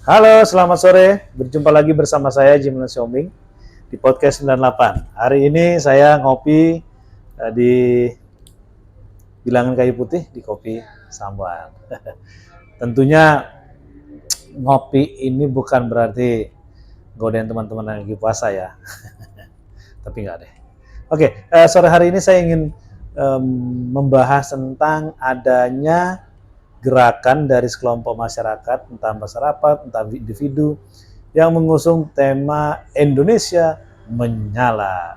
Halo, selamat sore. Berjumpa lagi bersama saya Jimna Siombing di podcast 98. Hari ini saya ngopi di Bilangan Kayu Putih di Kopi Sambuan. Tentunya ngopi ini bukan berarti godain teman-teman yang lagi puasa ya. Tapi enggak deh. Oke, sore hari ini saya ingin membahas tentang adanya gerakan dari sekelompok masyarakat, entah masyarakat, entah individu, yang mengusung tema Indonesia Menyala.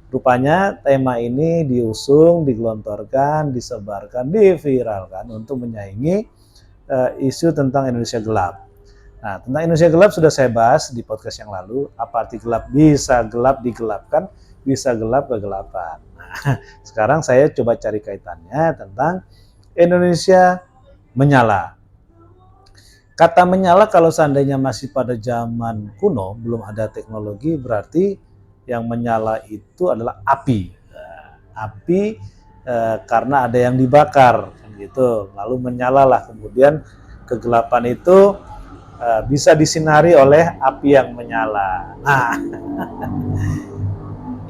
Rupanya tema ini diusung, digelontorkan, disebarkan, diviralkan untuk menyaingi isu tentang Indonesia gelap. Nah, tentang Indonesia gelap sudah saya bahas di podcast yang lalu. Apa arti gelap? Bisa gelap digelapkan, bisa gelap kegelapan. Nah, sekarang saya coba cari kaitannya tentang Indonesia menyala. Kata menyala kalau seandainya masih pada zaman kuno, belum ada teknologi, berarti yang menyala itu adalah api. Api karena ada yang dibakar, gitu. Lalu menyalalah, kemudian kegelapan itu bisa disinari oleh api yang menyala. Nah,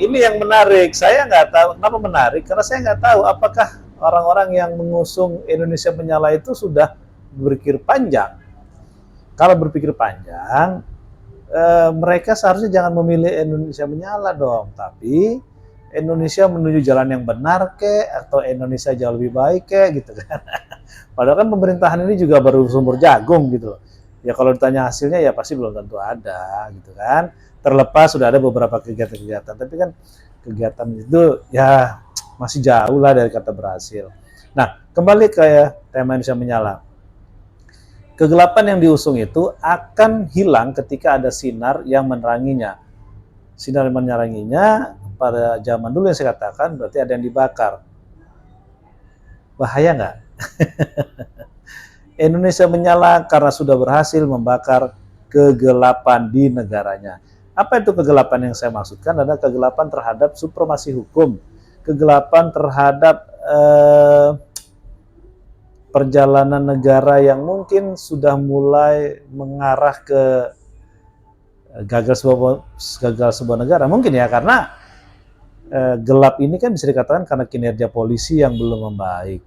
ini yang menarik. Saya nggak tahu kenapa menarik, karena saya nggak tahu apakah orang-orang yang mengusung Indonesia Menyala itu sudah berpikir panjang. Kalau berpikir panjang, mereka seharusnya jangan memilih Indonesia Menyala dong, tapi Indonesia menuju jalan yang benar atau Indonesia jauh lebih baik gitu kan. Padahal kan pemerintahan ini juga baru sumber jagung gitu loh. Ya kalau ditanya hasilnya ya pasti belum tentu ada gitu kan. Terlepas sudah ada beberapa kegiatan-kegiatan, tapi kan kegiatan itu ya masih jauh lah dari kata berhasil. Nah, kembali ke tema Indonesia Menyala. Kegelapan yang diusung itu akan hilang ketika ada sinar yang meneranginya. Sinar yang meneranginya pada zaman dulu yang saya katakan berarti ada yang dibakar. Bahaya nggak? Indonesia menyala karena sudah berhasil membakar kegelapan di negaranya. Apa itu kegelapan yang saya maksudkan? Adalah kegelapan terhadap supremasi hukum, kegelapan terhadap perjalanan negara yang mungkin sudah mulai mengarah ke gagal sebuah negara. Mungkin ya, karena gelap ini kan bisa dikatakan karena kinerja polisi yang belum membaik.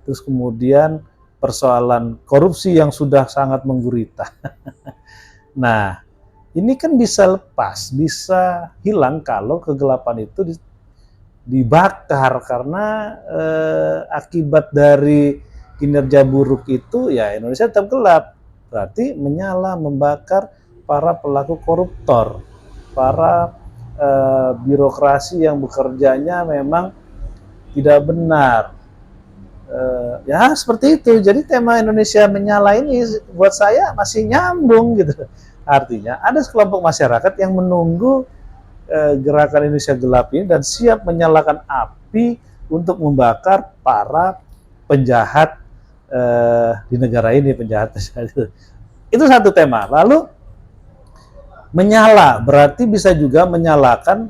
Terus kemudian persoalan korupsi yang sudah sangat menggurita. Nah, ini kan bisa lepas, bisa hilang kalau kegelapan itu dibakar karena akibat dari kinerja buruk itu ya Indonesia tetap gelap. Berarti menyala, membakar para pelaku koruptor, para birokrasi yang bekerjanya memang tidak benar. Ya seperti itu. Jadi tema Indonesia Menyala ini buat saya masih nyambung gitu. Artinya ada sekelompok masyarakat yang menunggu gerakan Indonesia Gelap ini dan siap menyalakan api untuk membakar para penjahat di negara ini, penjahat itu satu tema. Lalu menyala berarti bisa juga menyalakan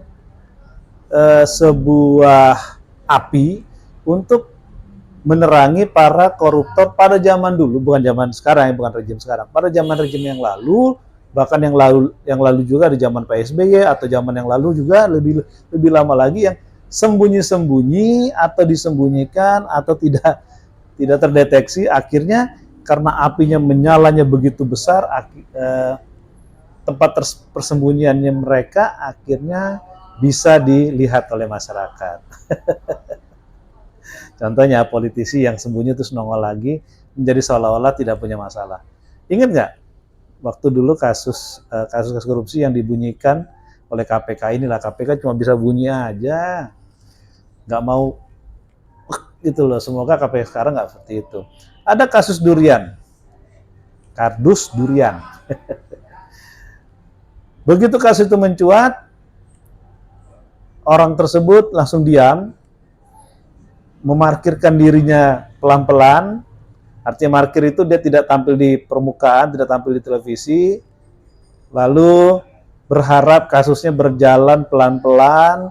sebuah api untuk menerangi para koruptor pada zaman dulu, bukan zaman sekarang, bukan rejim sekarang, pada zaman rejim yang lalu, bahkan yang lalu juga di zaman PSBY atau zaman yang lalu juga lebih lama lagi yang sembunyi-sembunyi atau disembunyikan atau tidak terdeteksi, akhirnya karena apinya menyalanya begitu besar, tempat persembunyiannya mereka akhirnya bisa dilihat oleh masyarakat. Contohnya politisi yang sembunyi terus nongol lagi menjadi seolah-olah tidak punya masalah. Ingat nggak waktu dulu kasus korupsi yang dibunyikan oleh KPK inilah, KPK cuma bisa bunyi aja, nggak mau gitu loh. Semoga KPK sekarang nggak seperti itu. Ada kasus durian, kardus durian. Begitu kasus itu mencuat, orang tersebut langsung diam, memarkirkan dirinya pelan-pelan. Artinya markir itu dia tidak tampil di permukaan, tidak tampil di televisi, lalu berharap kasusnya berjalan pelan-pelan,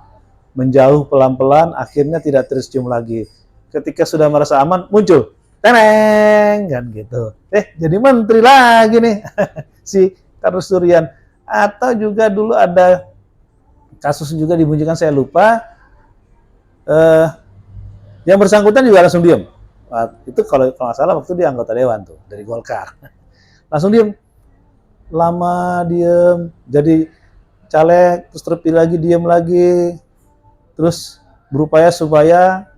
menjauh pelan-pelan, akhirnya tidak tercium lagi. Ketika sudah merasa aman, muncul. teneng kan gitu. Jadi menteri lagi nih si Karus Turian. Atau juga dulu ada kasus juga dibunyikan, saya lupa, yang bersangkutan juga langsung diem. Itu kalau nggak salah waktu dia anggota dewan tuh dari Golkar, langsung diem, lama diem, jadi caleg terus terpilih lagi diem lagi, terus berupaya supaya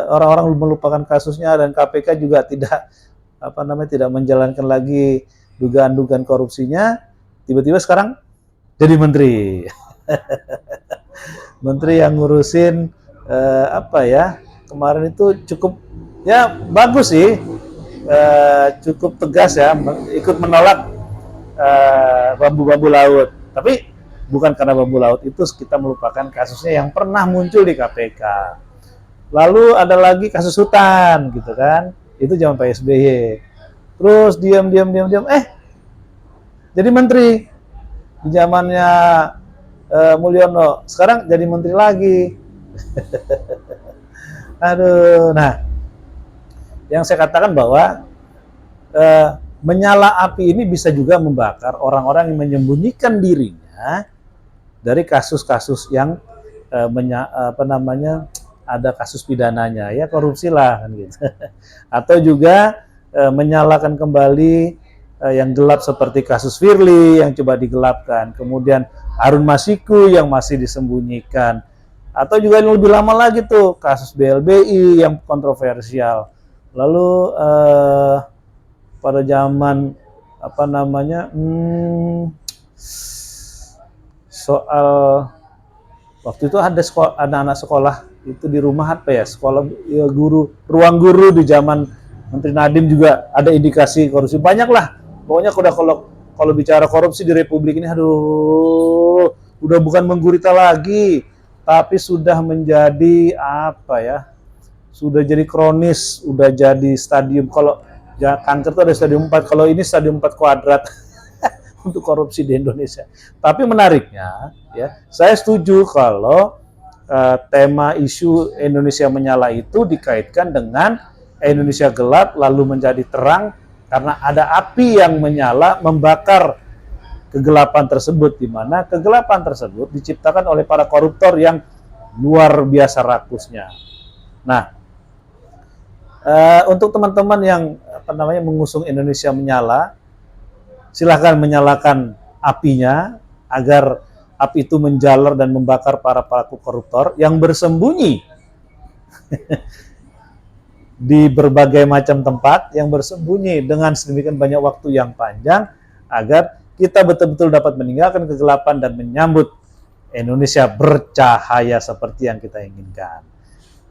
orang-orang melupakan kasusnya dan KPK juga tidak tidak menjalankan lagi dugaan-dugaan korupsinya. Tiba-tiba sekarang jadi menteri. Menteri yang ngurusin kemarin itu cukup ya bagus sih, cukup tegas ya, ikut menolak bambu-bambu laut. Tapi bukan karena bambu laut itu kita melupakan kasusnya yang pernah muncul di KPK. Lalu ada lagi kasus hutan gitu kan, itu zaman Pak SBY. Terus diam, jadi menteri di zamannya Mulyono, sekarang jadi menteri lagi. Aduh, nah, yang saya katakan bahwa menyala api ini bisa juga membakar orang-orang yang menyembunyikan dirinya dari kasus-kasus yang ada kasus pidananya, ya korupsi lah kan gitu. Atau juga menyalakan kembali yang gelap seperti kasus Firly yang coba digelapkan, kemudian Harun Masiku yang masih disembunyikan, atau juga yang lebih lama lagi tuh kasus BLBI yang kontroversial. Lalu pada zaman soal waktu itu ada anak-anak sekolah itu di rumah sekolah ya, ruang guru di zaman Menteri Nadiem juga ada indikasi korupsi, banyak lah. Pokoknya kalau bicara korupsi di Republik ini, aduh, udah bukan menggurita lagi, tapi sudah menjadi sudah jadi kronis, udah jadi stadium. Kalau ya, kanker itu ada stadium 4, kalau ini stadium 4 kuadrat untuk korupsi di Indonesia. Tapi menariknya, ya, saya setuju kalau tema isu Indonesia menyala itu dikaitkan dengan Indonesia gelap lalu menjadi terang karena ada api yang menyala membakar kegelapan tersebut, di mana kegelapan tersebut diciptakan oleh para koruptor yang luar biasa rakusnya. Nah, untuk teman-teman yang mengusung Indonesia menyala, silahkan menyalakan apinya agar api itu menjalar dan membakar para pelaku koruptor yang bersembunyi di berbagai macam tempat, yang bersembunyi dengan sedemikian banyak waktu yang panjang, agar kita betul-betul dapat meninggalkan kegelapan dan menyambut Indonesia bercahaya seperti yang kita inginkan.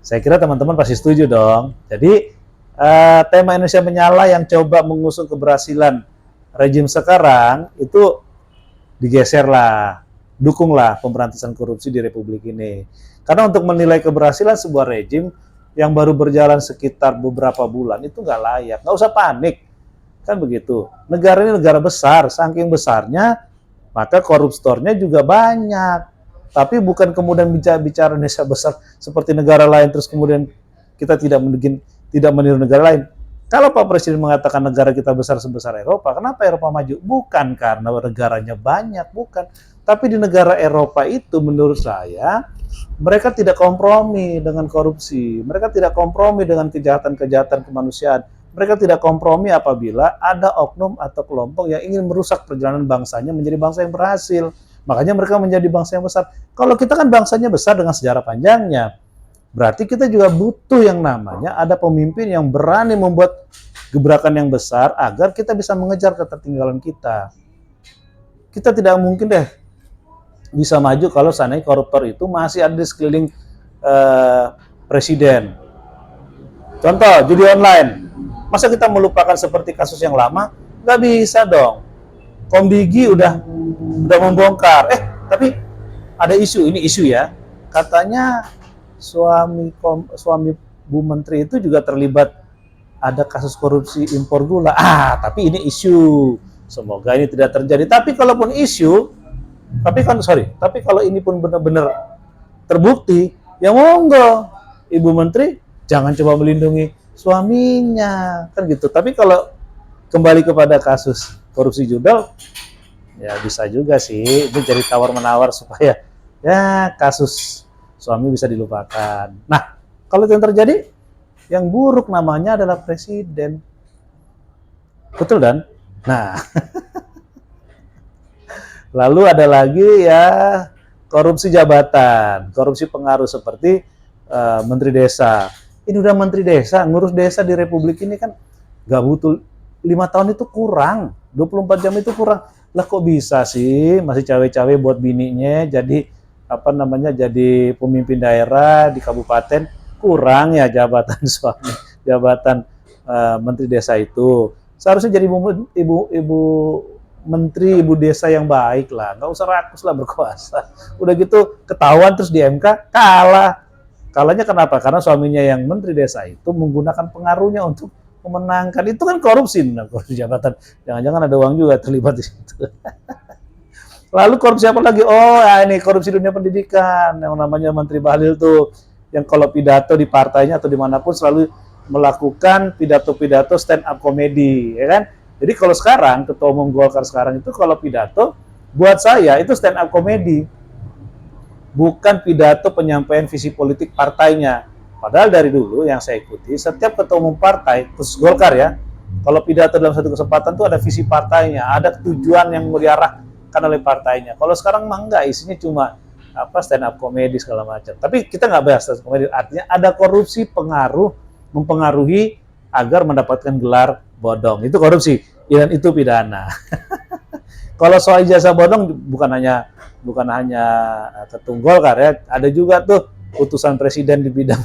Saya kira teman-teman pasti setuju dong. Jadi tema Indonesia menyala yang coba mengusung keberhasilan rejim sekarang itu digeserlah, dukunglah pemberantasan korupsi di Republik ini. Karena untuk menilai keberhasilan sebuah rejim yang baru berjalan sekitar beberapa bulan itu nggak layak, nggak usah panik, kan begitu. Negara ini negara besar, saking besarnya maka koruptornya juga banyak. Tapi bukan kemudian bicara Indonesia besar seperti negara lain terus kemudian kita tidak meniru negara lain. Kalau Pak Presiden mengatakan negara kita besar sebesar Eropa, kenapa Eropa maju? Bukan karena negaranya banyak, bukan. Tapi di negara Eropa itu menurut saya, mereka tidak kompromi dengan korupsi. Mereka tidak kompromi dengan kejahatan-kejahatan kemanusiaan. Mereka tidak kompromi apabila ada oknum atau kelompok yang ingin merusak perjalanan bangsanya menjadi bangsa yang berhasil. Makanya mereka menjadi bangsa yang besar. Kalau kita kan bangsanya besar dengan sejarah panjangnya, berarti kita juga butuh yang namanya ada pemimpin yang berani membuat gebrakan yang besar agar kita bisa mengejar ketertinggalan kita. Kita tidak mungkin deh bisa maju kalau seandainya koruptor itu masih ada di sekeliling presiden. Contoh, judi online. Masa kita melupakan seperti kasus yang lama? Nggak bisa dong. Kombigi udah membongkar. Tapi ada ini isu ya. Katanya suami Bu Menteri itu juga terlibat ada kasus korupsi impor gula. Tapi ini isu. Semoga ini tidak terjadi. Tapi kalaupun isu, tapi kalau ini pun benar-benar terbukti, ya monggo, Ibu Menteri jangan coba melindungi suaminya, kan gitu. Tapi kalau kembali kepada kasus korupsi judol, ya bisa juga sih, itu jadi tawar-menawar supaya ya kasus suami bisa dilupakan. Nah, kalau itu yang terjadi, yang buruk namanya adalah presiden. Betul dan? Nah, lalu ada lagi ya korupsi jabatan, korupsi pengaruh seperti menteri desa. Ini udah menteri desa, ngurus desa di Republik ini kan gak butuh 5 tahun itu kurang, 24 jam itu kurang. Lah kok bisa sih masih cawe-cawe buat bininya jadi apa namanya jadi pemimpin daerah di kabupaten, kurang ya jabatan suami, jabatan menteri desa itu. Seharusnya jadi ibu menteri, ibu desa yang baik lah, nggak usah rakus lah berkuasa. Udah gitu ketahuan terus di MK kalah. Kalahnya kenapa? Karena suaminya yang menteri desa itu menggunakan pengaruhnya untuk memenangkan. Itu kan korupsi, korupsi jabatan. Jangan-jangan ada uang juga terlibat di situ. Lalu korupsi apa lagi? Oh, ya ini korupsi dunia pendidikan. Yang namanya Menteri Bahlil tuh, yang kalau pidato di partainya atau dimanapun selalu melakukan pidato-pidato stand up comedy, ya kan? Jadi kalau sekarang, Ketua Umum Golkar sekarang itu kalau pidato, buat saya itu stand up comedy. Bukan pidato penyampaian visi politik partainya. Padahal dari dulu yang saya ikuti, setiap ketua umum partai, khusus Golkar ya, kalau pidato dalam satu kesempatan itu ada visi partainya, ada tujuan yang mau diarahkan oleh partainya. Kalau sekarang mah enggak, isinya cuma apa stand up comedy segala macam. Tapi kita nggak bahas stand up comedy, artinya ada korupsi pengaruh, mempengaruhi agar mendapatkan gelar bodong. Itu korupsi, dan itu pidana. Kalau soal ijazah bodong bukan hanya Ketum Golkar ya, ada juga tuh utusan presiden di bidang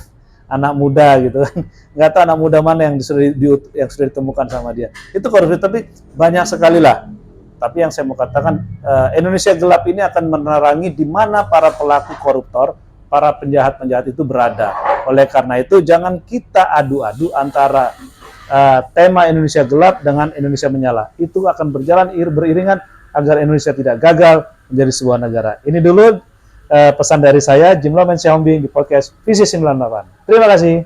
anak muda gitu kan. Nggak tahu anak muda mana yang sudah ditemukan sama dia. Itu korupsi, tapi banyak sekali lah. Tapi yang saya mau katakan, Indonesia gelap ini akan menerangi di mana para pelaku koruptor, para penjahat-penjahat itu berada. Oleh karena itu jangan kita adu-adu antara tema Indonesia gelap dengan Indonesia menyala. Itu akan berjalan beriringan agar Indonesia tidak gagal menjadi sebuah negara. Ini dulu pesan dari saya, Jim Lomen Xiaombing di podcast Visi 98. Terima kasih.